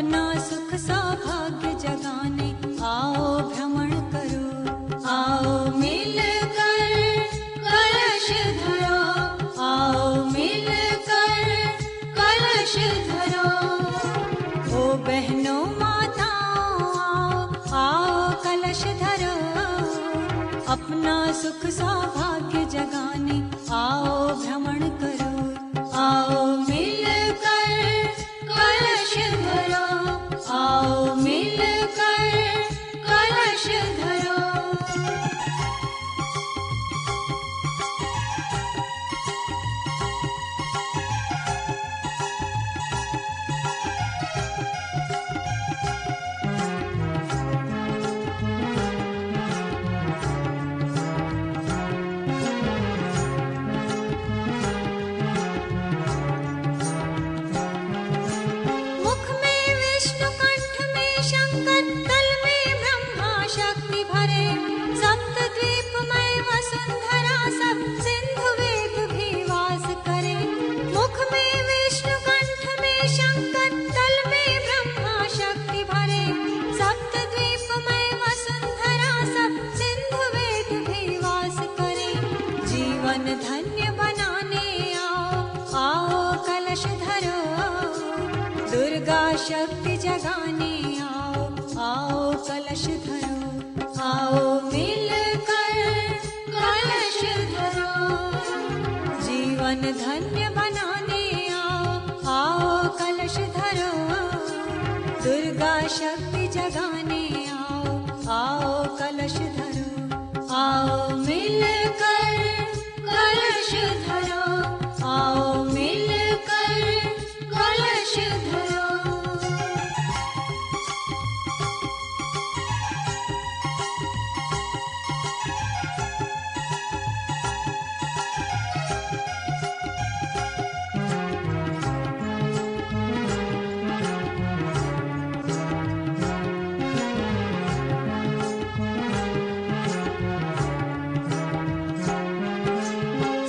अपना सुख सौभाग्य जगाने आओ भ्रमण करो। आओ मिलकर कलश धरो, आओ मिलकर कलश धरो। ओ बहनों माताओं आओ, आओ कलश धरो। अपना सुख सौभाग्य जगाने आओ भ्रमण करो। आओ मिलकर कलश धरो, आओ मिलकर कलश धरो। मुख में विष्णु कंठ में शंकर, तल में ब्रह्मा शक्ति भरे। सप्तद्वीपमय वसुंधरा सब सिंधु वेग भी वास करे। मुख में विष्णु कंठ में शंकर, तल में ब्रह्मा शक्ति भरे। सप्तद्वीपमय वसुंधरा सब सिंधु वेग भी वास करे। जीवन धन्य बनाने आओ, आओ कलश धरो। दुर्गा शक्ति जगाने आओ, आओ कलश धरो। आओ मिलकर कलश धरो। जीवन धन्य बनाने आओ, आओ कलश धरो। दुर्गा शक्ति जगाने आओ, आओ कलश धरो। आओ मिलकर कलश धरो, आओ मिलकर कलश धरो।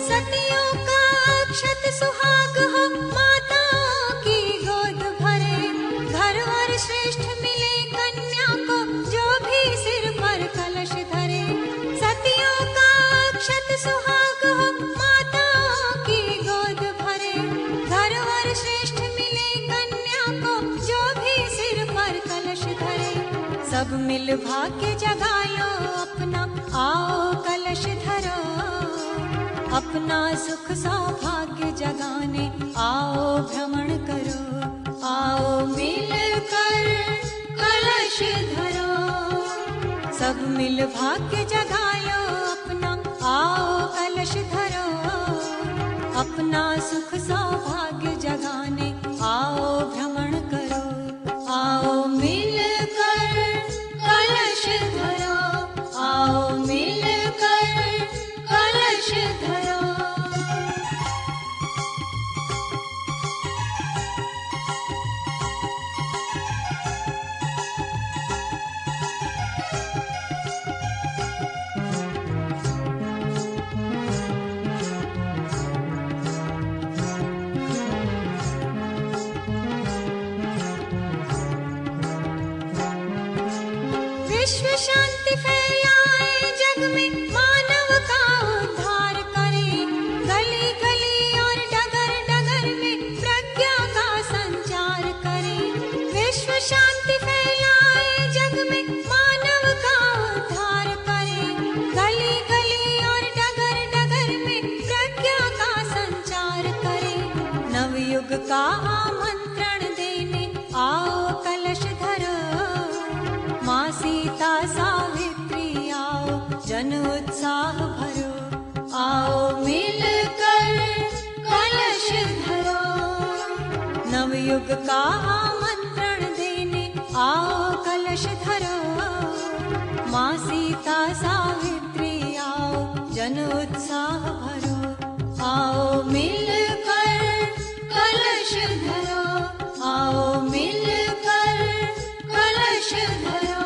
सतियों का अक्षत सुहाग हो, माताओं की गोद भरे। घर और श्रेष्ठ मिले कन्या को, जो भी सिर पर कलश धरे। सतियों का अक्षत सुहाग हो, माताओं की गोद भरे। घर और श्रेष्ठ मिले कन्या को, जो भी सिर पर कलश धरे। सब मिल भाग्य जगा लो अपना, आओ कलश धरो। अपना सुख सौभाग्य जगाने आओ भ्रमण करो। आओ मिलकर कलश धरो। सब मिल भाग्य जगा लो अपना, आओ कलश धरो। अपना सुख सौभाग्य जगाने आओ भ्रमण करो। आओ मिलकर कलश धरो, आओ मिलकर कलश धरो। विश्व शांति फैलाए जग में, मानव का उद्धार करे। गली गली और डगर डगर में प्रज्ञा का संचार करे। विश्व शांति फैलाए जग में, मानव का उद्धार करे। गली गली और डगर डगर में प्रज्ञा का संचार करे। नवयुग का आमंत्रण देने आओ कलश धरो। माँ सीता सावित्री आओ, जन उत्साह भरो। आओ मिलकर कलश धरो। नवयुग का आमंत्रण देने आओ कलश धरो। माँ सीता सावित्री आओ, जन उत्साह भरो। आओ मिलकर कलश धरो, आओ मिलकर कलश धरो।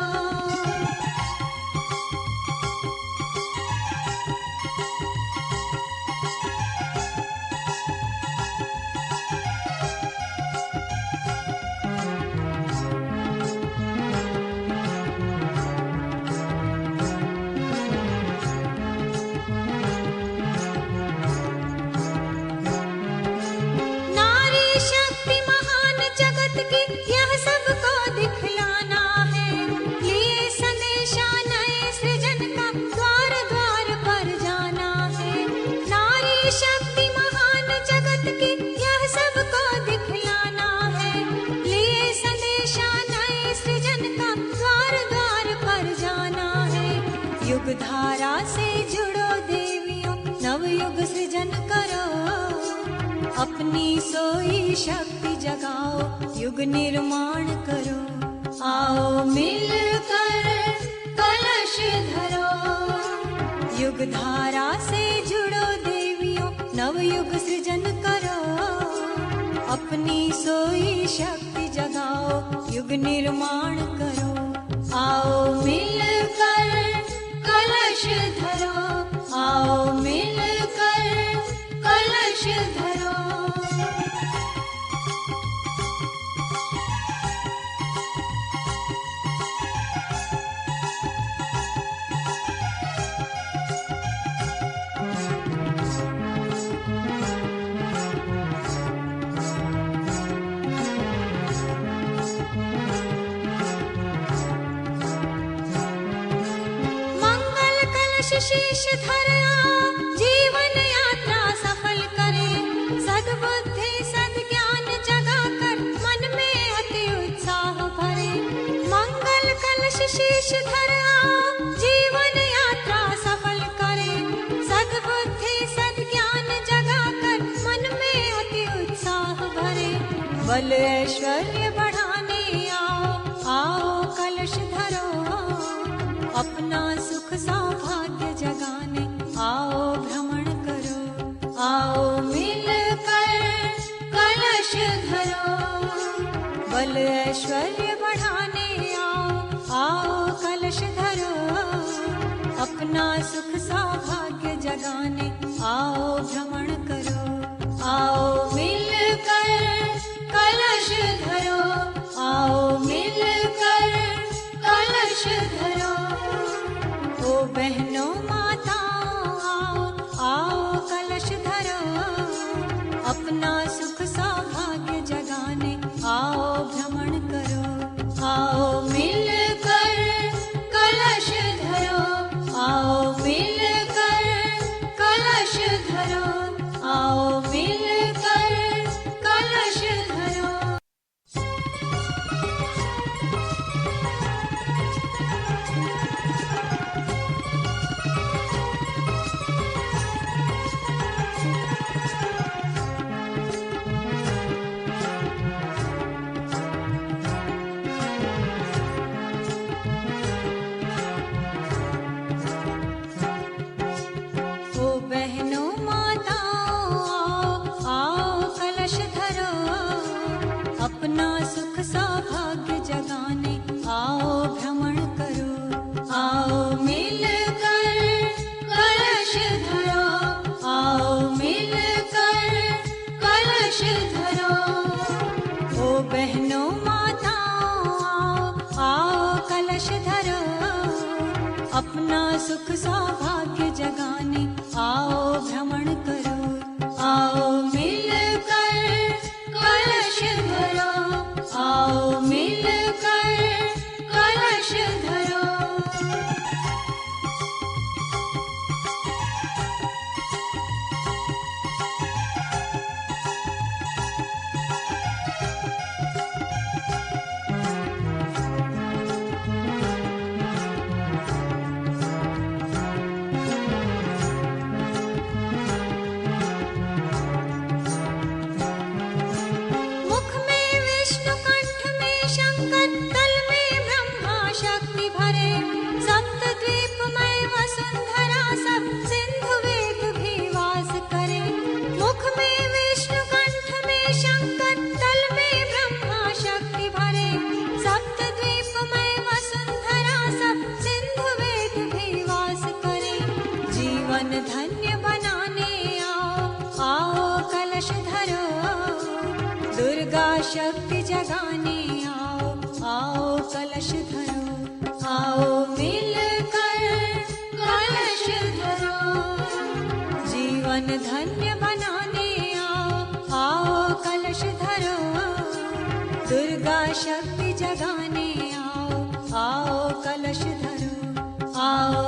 युग धारा से जुड़ो देवियों, नवयुग सृजन करो, अपनी सोई शक्ति जगाओ, युग निर्माण करो। आओ मिलकर कलश धरो, युग धारा से जुड़ो देवियों, नवयुग सृजन करो, अपनी सोई शक्ति जगाओ, युग निर्माण करो। आओ मिलकर कलश धरो, आओ मिलकर कलश धरो। शीश धरा जीवन यात्रा सफल करे, सद्बुद्धि सद्ज्ञान जगा कर मन में अति उत्साह भरे। मंगल कलश शीश धरा जीवन यात्रा सफल करे, सद्बुद्धि सद्ज्ञान जगा कर मन में अति उत्साह भरे। बल ऐश्वर्य बढ़ाने आओ, आओ कलश धरो, अपना सुख सौभाग्य जगाने आओ भ्रमण करो। आओ मिलकर कलश धरो, बल ऐश्वर्य बढ़ाने आओ, आओ कलश धरो, अपना सुख सौभाग्य जगाने आओ भ्रमण करो। आओ मिलकर कलश धरो, आओ मिलकर कलश धरो। ओ बहनों माताओं आओ, आओ कलश धरो, अपना सुख सौभाग्य जगाने आओ भ्रमण करो। आओ मिलकर कलश धरो, आओ मिलकर कलश धरो, आओ मिलकर कलश धरो। अपना सुख सौभाग्य जगाने आओ भ्रमण करो। आओ मिलकर कलश धरो, आओ मिलकर कलश धरो। ओ बहनों माताओं आओ, आओ कलश धरो, अपना सुख सौभाग्य जगाने आओ भ्रमण करो। आओ मिलकर कलश धरो, आओ मिलकर कलश धरो। धन्य बनाने आओ, आओ कलश धरो, दुर्गा शक्ति जगाने आओ, आओ कलश धरो। आओ मिलकर कलश धरो, जीवन धन्य बनाने आओ, आओ कलश धरो, दुर्गा शक्ति जगाने आओ, आओ कलश धरो। आओ